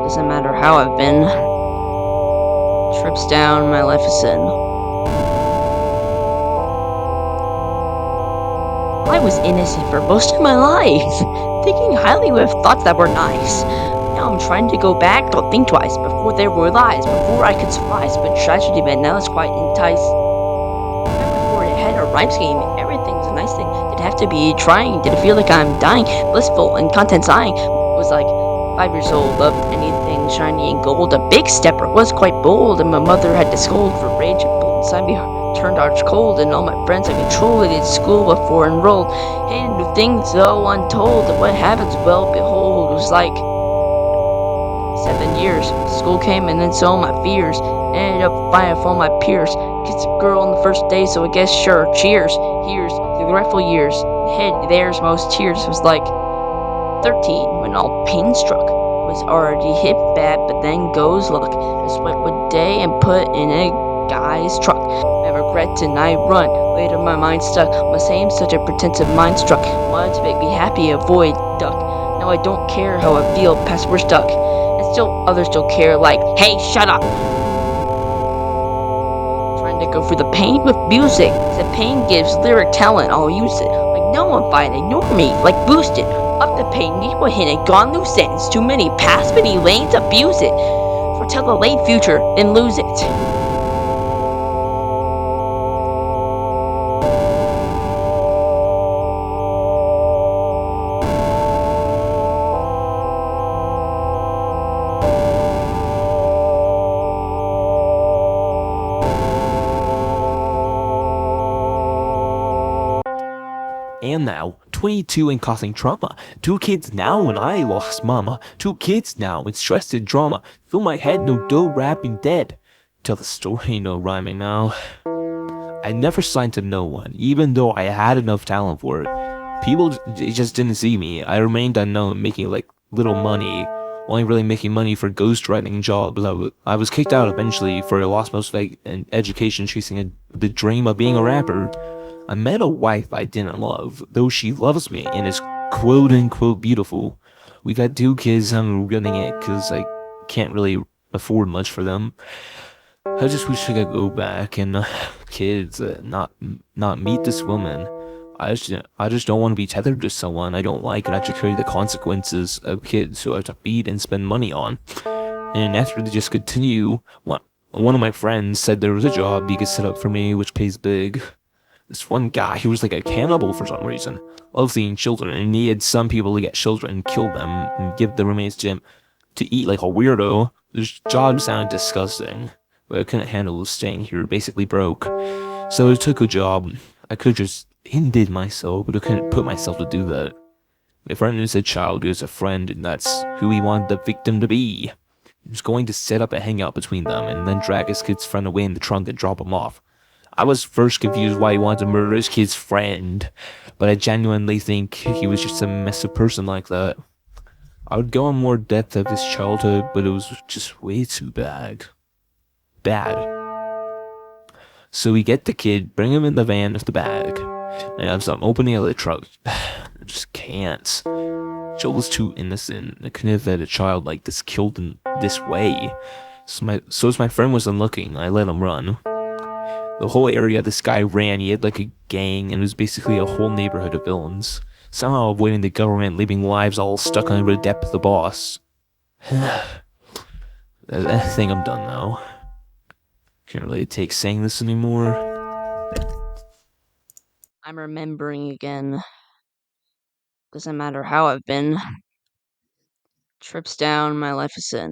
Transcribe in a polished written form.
Doesn't matter how I've been. Trips down, my life is sin. I was innocent for most of my life, thinking highly with thoughts that were nice. Now I'm trying to go back, don't think twice, before there were lies, before I could suffice, but tragedy meant now it's quite entice. Before it had a rhyme scheme, everything was a nice thing. Did it have to be trying? Did it feel like I'm dying? Blissful and content sighing. Was like 5 years old, loved anything shiny and gold. A big stepper was quite bold, and my mother had to scold for rage and bold inside me turned arch cold, and all my friends I controlled at school before enrolled. Hated new things though untold, and what happens, well behold, was like 7 years. School came and then so my fears. Ended up fighting for all my peers. Kissed a girl on the first day, so I guess sure, cheers. Here's the regretful years. Ahead, there's most tears. Was like 13 when all pain struck. Was already hit bad, but then goes luck. Just went one day and put in a guy's truck. I regret and I run. Later my mind stuck on the same such a pretensive mind struck. Wanted to make me happy, avoid duck. Now I don't care how I feel, past we're stuck. And still others don't care, like, hey, shut up! Trying to go through the pain with music. The pain gives lyric talent, I'll use it. Like no one fine, ignore me, like boost it. Up the pain, need one hit it, gone loose ends. Too many past many lanes, abuse it. Foretell the late future, then lose it. And now, 22 and causing trauma. 2 kids now and I lost mama. 2 kids now and stressed and drama. Fill my head, no dough, rapping dead. Tell the story, no rhyming now. I never signed to no one, even though I had enough talent for it. People just didn't see me. I remained unknown, making like little money. Only really making money for ghostwriting jobs. I was kicked out eventually for I lost most of my education chasing the dream of being a rapper. I met a wife I didn't love, though she loves me and is quote-unquote beautiful. We got 2 kids, I'm running it because I can't really afford much for them. I just wish I could go back and kids, not meet this woman. I just don't want to be tethered to someone I don't like and have to carry the consequences of kids who I have to feed and spend money on. And after they just continue, one of my friends said there was a job he could set up for me, which pays big. This one guy, he was like a cannibal for some reason. Loves eating children and needed some people to get children and kill them and give the remains to him to eat like a weirdo. This job sounded disgusting, but I couldn't handle staying here basically broke. So I took a job. I could just ended myself, but I couldn't put myself to do that. My friend is a child who is a friend, and that's who he wanted the victim to be. He was going to set up a hangout between them and then drag his kid's friend away in the trunk and drop him off. I was first confused why he wanted to murder his kid's friend, but I genuinely think he was just a messed up person like that. I would go in more depth of his childhood, but it was just way too bad. So we get the kid, bring him in the van with the bag, and as I'm opening up the truck, I just can't. Joel was too innocent. I couldn't have had a child like this killed in this way. So as my friend wasn't looking, I let him run. The whole area this guy ran, he had like a gang, and it was basically a whole neighborhood of villains. Somehow avoiding the government, leaving lives all stuck under the depth of the boss. I think I'm done now. Can't really take saying this anymore. I'm remembering again. Doesn't matter how I've been. Trips down, my life is sin.